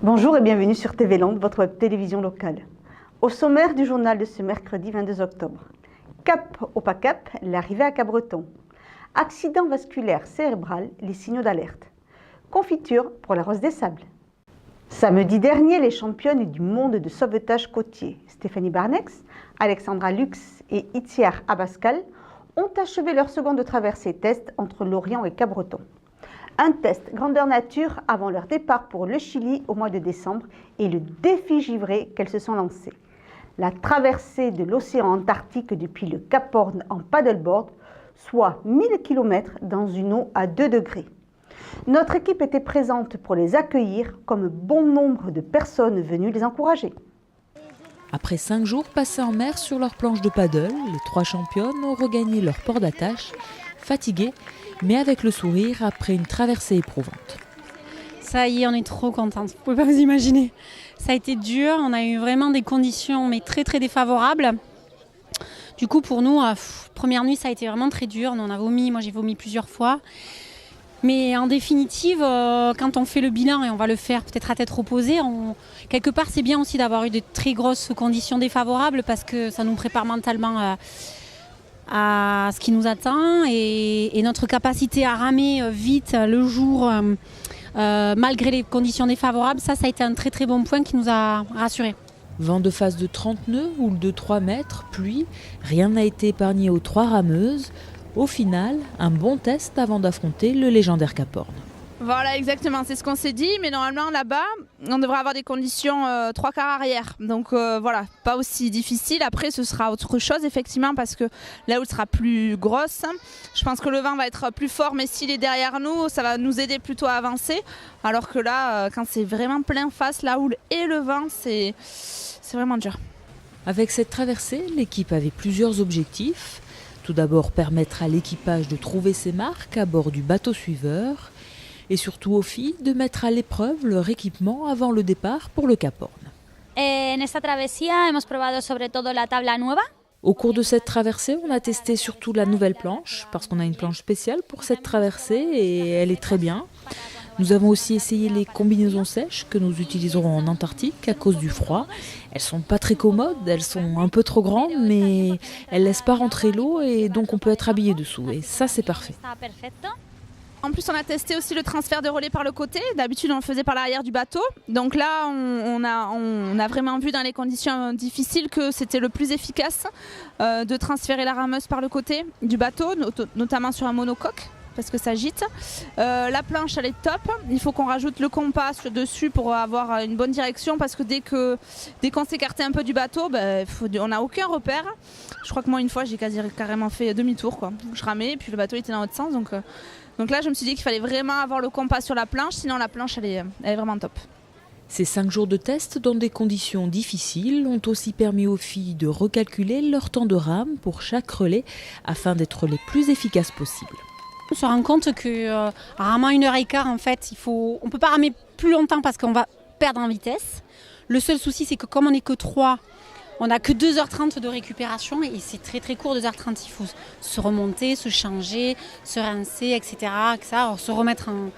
Bonjour et bienvenue sur TV Land, votre web télévision locale. Au sommaire du journal de ce mercredi 22 octobre. Cap au pas cap, l'arrivée à Cabreton. Accident vasculaire cérébral, les signaux d'alerte. Confiture pour la Rose des Sables. Samedi dernier, les championnes du monde de sauvetage côtier, Stéphanie Barnex, Alexandra Lux et Itziar Abascal, ont achevé leur seconde traversée test entre Lorient et Cabreton. Un test grandeur nature avant leur départ pour le Chili au mois de décembre et le défi givré qu'elles se sont lancées. La traversée de l'océan Antarctique depuis le Cap Horn en paddleboard, soit 1000 km dans une eau à 2 degrés. Notre équipe était présente pour les accueillir comme bon nombre de personnes venues les encourager. Après 5 jours passés en mer sur leur planche de paddle, les 3 championnes ont regagné leur port d'attache, fatiguées, mais avec le sourire après une traversée éprouvante. Ça y est, on est trop contentes. Vous pouvez pas vous imaginer. Ça a été dur, on a eu vraiment des conditions mais très très défavorables. Du coup pour nous, première nuit ça a été vraiment très dur. On a vomi, moi j'ai vomi plusieurs fois. Mais en définitive, quand on fait le bilan, et on va le faire peut-être à tête reposée, quelque part c'est bien aussi d'avoir eu de très grosses conditions défavorables parce que ça nous prépare mentalement à ce qui nous attend et notre capacité à ramer vite le jour malgré les conditions défavorables, ça a été un très très bon point qui nous a rassurés. Vent de face de 30 nœuds, houle de 3 mètres, pluie, rien n'a été épargné aux 3 rameuses. Au final, un bon test avant d'affronter le légendaire Cap Horn. Voilà, exactement, c'est ce qu'on s'est dit, mais normalement là-bas, on devrait avoir des conditions 3 quarts arrière. Donc voilà, pas aussi difficile. Après, ce sera autre chose, effectivement, parce que la houle sera plus grosse. Je pense que le vent va être plus fort, mais s'il est derrière nous, ça va nous aider plutôt à avancer. Alors que là, quand c'est vraiment plein face, la houle et le vent, c'est vraiment dur. Avec cette traversée, l'équipe avait plusieurs objectifs. Tout d'abord, permettre à l'équipage de trouver ses marques à bord du bateau suiveur et surtout aux filles de mettre à l'épreuve leur équipement avant le départ pour le Cap Horn. Au cours de cette traversée, on a testé surtout la nouvelle planche parce qu'on a une planche spéciale pour cette traversée et elle est très bien. Nous avons aussi essayé les combinaisons sèches que nous utiliserons en Antarctique à cause du froid. Elles sont pas très commodes, elles sont un peu trop grandes, mais elles laissent pas rentrer l'eau et donc on peut être habillé dessous. Et ça, c'est parfait. En plus, on a testé aussi le transfert de relais par le côté. D'habitude, on le faisait par l'arrière du bateau. Donc là, on a vraiment vu dans les conditions difficiles que c'était le plus efficace de transférer la rameuse par le côté du bateau, notamment sur un monocoque, parce que ça gîte. La planche, elle est top. Il faut qu'on rajoute le compas dessus pour avoir une bonne direction, parce que dès qu'on s'écartait un peu du bateau, on n'a aucun repère. Je crois que moi, une fois, j'ai carrément fait demi-tour, quoi. Je ramais, puis le bateau était dans l'autre sens. Donc là, je me suis dit qu'il fallait vraiment avoir le compas sur la planche, sinon la planche, elle est vraiment top. Ces 5 jours de test dans des conditions difficiles ont aussi permis aux filles de recalculer leur temps de rame pour chaque relais afin d'être les plus efficaces possibles. On se rend compte que ramant 1h15, en fait, on ne peut pas ramer plus longtemps parce qu'on va perdre en vitesse. Le seul souci, c'est que comme on n'est que 3, on n'a que 2h30 de récupération et c'est très très court, 2h30. Il faut se remonter, se changer, se rincer, etc. Alors, se remettre en...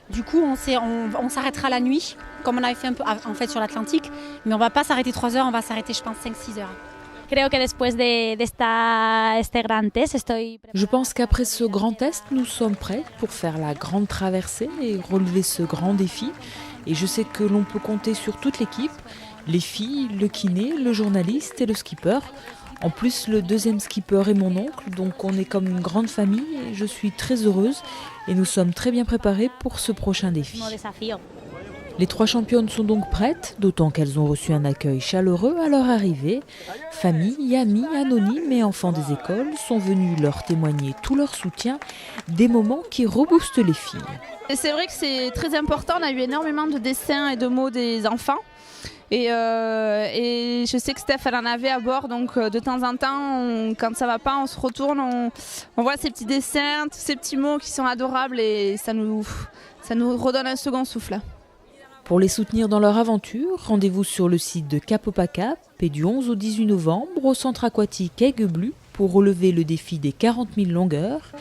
Du coup, on s'arrêtera la nuit, comme on avait fait un peu en fait, sur l'Atlantique, mais on ne va pas s'arrêter 3 heures, on va s'arrêter, je pense, 5-6 heures. Je pense qu'après ce grand test, nous sommes prêts pour faire la grande traversée et relever ce grand défi. Et je sais que l'on peut compter sur toute l'équipe, les filles, le kiné, le journaliste et le skipper. En plus, le deuxième skipper est mon oncle, donc on est comme une grande famille et je suis très heureuse et nous sommes très bien préparés pour ce prochain défi. Les 3 championnes sont donc prêtes, d'autant qu'elles ont reçu un accueil chaleureux à leur arrivée. Famille, amis, anonymes et enfants des écoles sont venus leur témoigner tout leur soutien, des moments qui reboostent les filles. Et c'est vrai que c'est très important, on a eu énormément de dessins et de mots des enfants. Et je sais que Steph, elle en avait à bord, donc de temps en temps, quand ça va pas, on se retourne, on voit ces petits dessins, tous ces petits mots qui sont adorables et ça nous redonne un second souffle. Pour les soutenir dans leur aventure, rendez-vous sur le site de Cap au pas cap et du 11 au 18 novembre au centre aquatique Aigueblu pour relever le défi des 40 000 longueurs,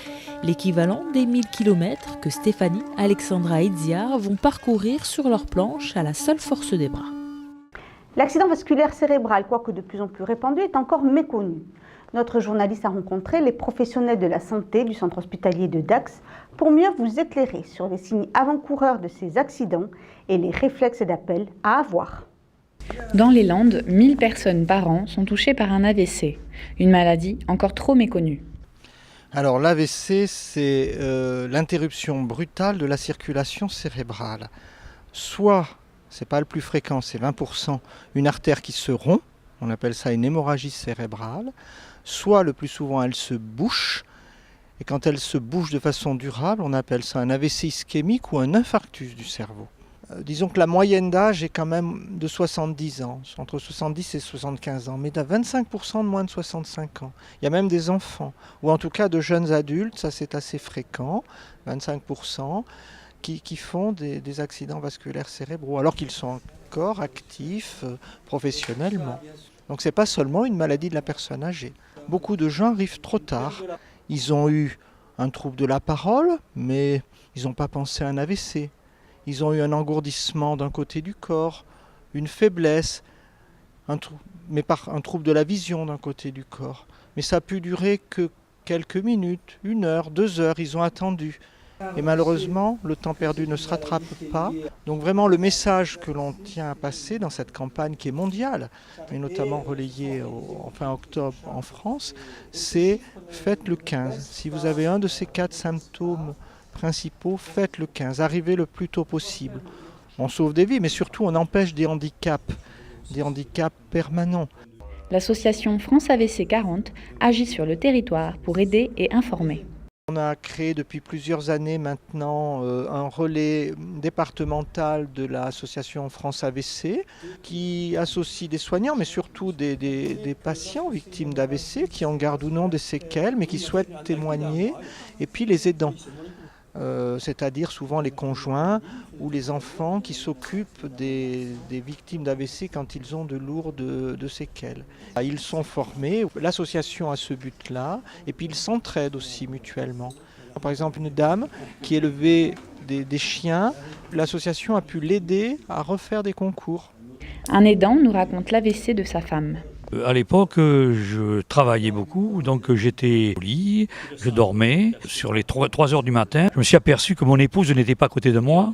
l'équivalent des 1000 km que Stéphanie, Alexandra et Dziar vont parcourir sur leur planche à la seule force des bras. L'accident vasculaire cérébral, quoique de plus en plus répandu, est encore méconnu. Notre journaliste a rencontré les professionnels de la santé du centre hospitalier de Dax pour mieux vous éclairer sur les signes avant-coureurs de ces accidents et les réflexes d'appel à avoir. Dans les Landes, 1000 personnes par an sont touchées par un AVC, une maladie encore trop méconnue. Alors l'AVC, c'est l'interruption brutale de la circulation cérébrale. Soit, c'est pas le plus fréquent, c'est 20%, une artère qui se rompt, on appelle ça une hémorragie cérébrale. Soit, le plus souvent, elle se bouche, et quand elle se bouche de façon durable, on appelle ça un AVC ischémique ou un infarctus du cerveau. Disons que la moyenne d'âge est quand même de 70 ans, entre 70 et 75 ans, mais il y a 25% de moins de 65 ans. Il y a même des enfants, ou en tout cas de jeunes adultes, ça c'est assez fréquent, 25%, qui font des accidents vasculaires cérébraux, alors qu'ils sont encore actifs professionnellement. Donc ce n'est pas seulement une maladie de la personne âgée. Beaucoup de gens arrivent trop tard. Ils ont eu un trouble de la parole, mais ils n'ont pas pensé à un AVC. Ils ont eu un engourdissement d'un côté du corps, une faiblesse, un trouble de la vision d'un côté du corps. Mais ça a pu durer que quelques minutes, 1 heure, 2 heures, ils ont attendu. Et malheureusement, le temps perdu ne se rattrape pas. Donc vraiment, le message que l'on tient à passer dans cette campagne qui est mondiale, et notamment relayée en fin octobre en France, c'est faites le 15. Si vous avez un de ces 4 symptômes principaux, faites le 15. Arrivez le plus tôt possible. On sauve des vies, mais surtout on empêche des handicaps permanents. L'association France AVC 40 agit sur le territoire pour aider et informer. On a créé depuis plusieurs années maintenant un relais départemental de l'association France AVC qui associe des soignants mais surtout des patients victimes d'AVC qui en gardent ou non des séquelles mais qui souhaitent témoigner et puis les aidants. C'est-à-dire souvent les conjoints ou les enfants qui s'occupent des victimes d'AVC quand ils ont de lourdes séquelles. Ils sont formés, l'association a ce but-là, et puis ils s'entraident aussi mutuellement. Par exemple, une dame qui élevait des chiens, l'association a pu l'aider à refaire des concours. Un aidant nous raconte l'AVC de sa femme. À l'époque, je travaillais beaucoup, donc j'étais au lit, je dormais. Sur les 3 heures du matin, je me suis aperçu que mon épouse n'était pas à côté de moi,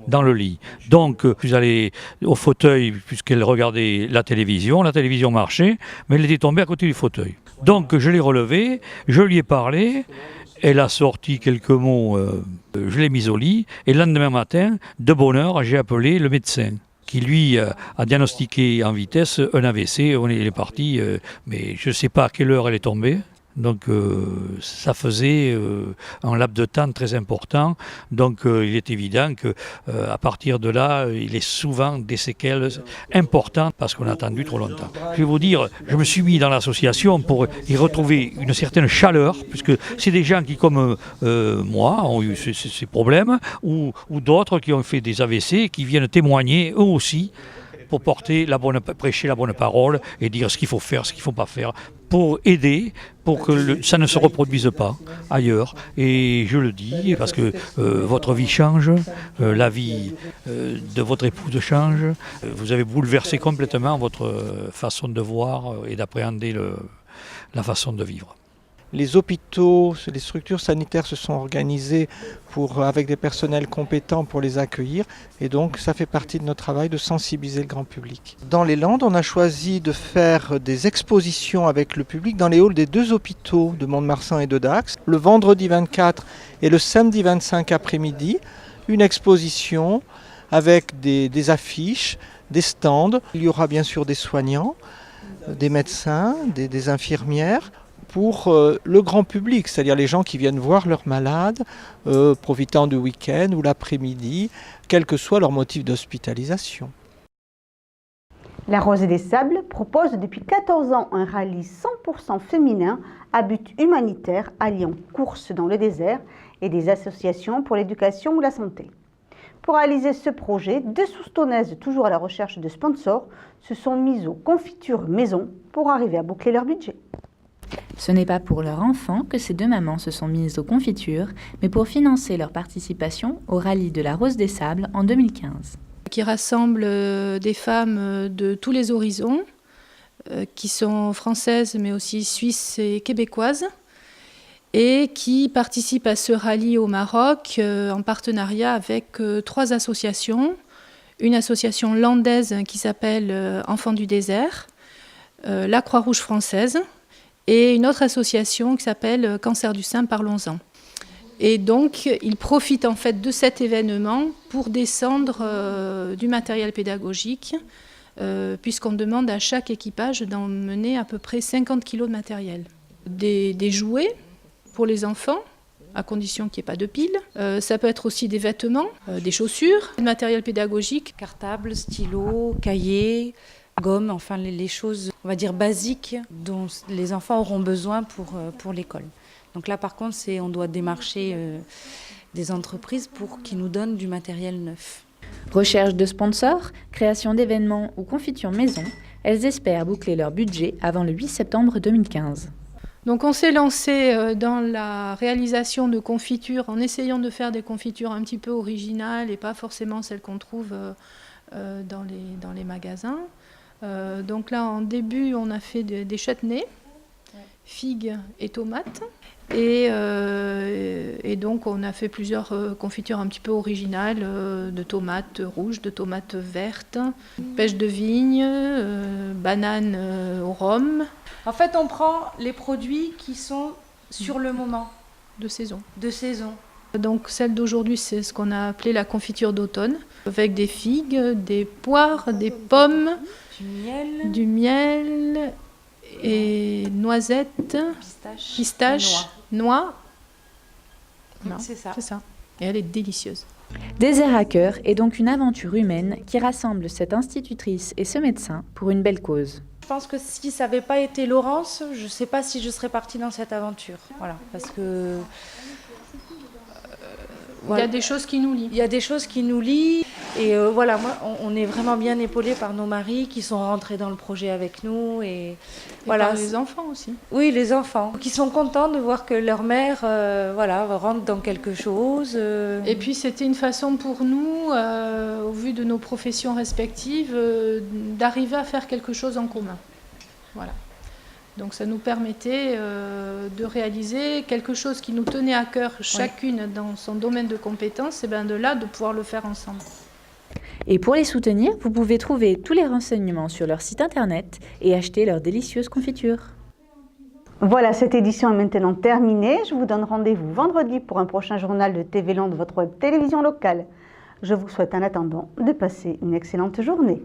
dans le lit. Donc, je suis allé au fauteuil, puisqu'elle regardait la télévision marchait, mais elle était tombée à côté du fauteuil. Donc, je l'ai relevée, je lui ai parlé, elle a sorti quelques mots, je l'ai mise au lit, et le lendemain matin, de bonne heure, j'ai appelé le médecin, qui lui a diagnostiqué en vitesse un AVC. Il est parti, mais je ne sais pas à quelle heure elle est tombée. Donc ça faisait un laps de temps très important. Donc il est évident qu'à partir de là, il est souvent des séquelles importantes parce qu'on a attendu trop longtemps. Je vais vous dire, je me suis mis dans l'association pour y retrouver une certaine chaleur, puisque c'est des gens qui, comme moi, ont eu ces problèmes, ou d'autres qui ont fait des AVC, qui viennent témoigner eux aussi, pour prêcher la bonne parole et dire ce qu'il faut faire, ce qu'il ne faut pas faire, pour aider, pour que ça ne se reproduise pas ailleurs. Et je le dis parce que votre vie change, la vie de votre épouse change, vous avez bouleversé complètement votre façon de voir et d'appréhender la façon de vivre. Les hôpitaux, les structures sanitaires se sont organisées avec des personnels compétents pour les accueillir et donc ça fait partie de notre travail de sensibiliser le grand public. Dans les Landes, on a choisi de faire des expositions avec le public dans les halls des 2 hôpitaux de Mont-de-Marsan et de Dax. Le vendredi 24 et le samedi 25 après-midi, une exposition avec des affiches, des stands. Il y aura bien sûr des soignants, des médecins, des infirmières, pour le grand public, c'est-à-dire les gens qui viennent voir leurs malades, profitant du week-end ou l'après-midi, quel que soit leur motif d'hospitalisation. La Rosée des Sables propose depuis 14 ans un rallye 100% féminin à but humanitaire alliant courses dans le désert et des associations pour l'éducation ou la santé. Pour réaliser ce projet, 2 Soustonnaises, toujours à la recherche de sponsors, se sont mises aux confitures maison pour arriver à boucler leur budget. Ce n'est pas pour leur enfant que ces deux mamans se sont mises aux confitures, mais pour financer leur participation au rallye de la Rose des Sables en 2015. Qui rassemble des femmes de tous les horizons, qui sont françaises mais aussi suisses et québécoises, et qui participent à ce rallye au Maroc en partenariat avec 3 associations. Une association landaise qui s'appelle Enfants du désert, la Croix-Rouge française, et une autre association qui s'appelle Cancer du sein, parlons-en. Et donc, ils profitent en fait de cet événement pour descendre du matériel pédagogique, puisqu'on demande à chaque équipage d'emmener à peu près 50 kg de matériel. Des jouets pour les enfants, à condition qu'il n'y ait pas de piles. Ça peut être aussi des vêtements, des chaussures, du matériel pédagogique. Cartable, stylo, cahier, gomme, enfin les choses, on va dire, basiques dont les enfants auront besoin pour l'école. Donc là, par contre, on doit démarcher des entreprises pour qu'ils nous donnent du matériel neuf. Recherche de sponsors, création d'événements ou confiture maison, elles espèrent boucler leur budget avant le 8 septembre 2015. Donc on s'est lancé dans la réalisation de confitures en essayant de faire des confitures un petit peu originales et pas forcément celles qu'on trouve dans les magasins. Donc là, en début, on a fait des chutneys, figues et tomates. Et donc, on a fait plusieurs confitures un petit peu originales, de tomates rouges, de tomates vertes, pêche de vigne, bananes au rhum. En fait, on prend les produits qui sont sur le moment. De saison. De saison. Donc celle d'aujourd'hui, c'est ce qu'on a appelé la confiture d'automne, avec des figues, des poires, des pommes, du miel et noisettes, pistaches, noix. C'est ça. C'est ça. Et elle est délicieuse. Désert à cœur est donc une aventure humaine qui rassemble cette institutrice et ce médecin pour une belle cause. Je pense que si ça n'avait pas été Laurence, je ne sais pas si je serais partie dans cette aventure. Voilà, parce que... Il y a des choses qui nous lient. Il y a des choses qui nous lient. Et voilà, moi, on est vraiment bien épaulés par nos maris qui sont rentrés dans le projet avec nous. Et voilà. Par les enfants aussi. Oui, les enfants. Qui sont contents de voir que leur mère rentre dans quelque chose. Et puis c'était une façon pour nous, au vu de nos professions respectives, d'arriver à faire quelque chose en commun. Voilà. Donc ça nous permettait de réaliser quelque chose qui nous tenait à cœur, chacune dans son domaine de compétences, et bien de là, de pouvoir le faire ensemble. Et pour les soutenir, vous pouvez trouver tous les renseignements sur leur site internet et acheter leurs délicieuses confitures. Voilà, cette édition est maintenant terminée. Je vous donne rendez-vous vendredi pour un prochain journal de TV Land, votre web télévision locale. Je vous souhaite en attendant de passer une excellente journée.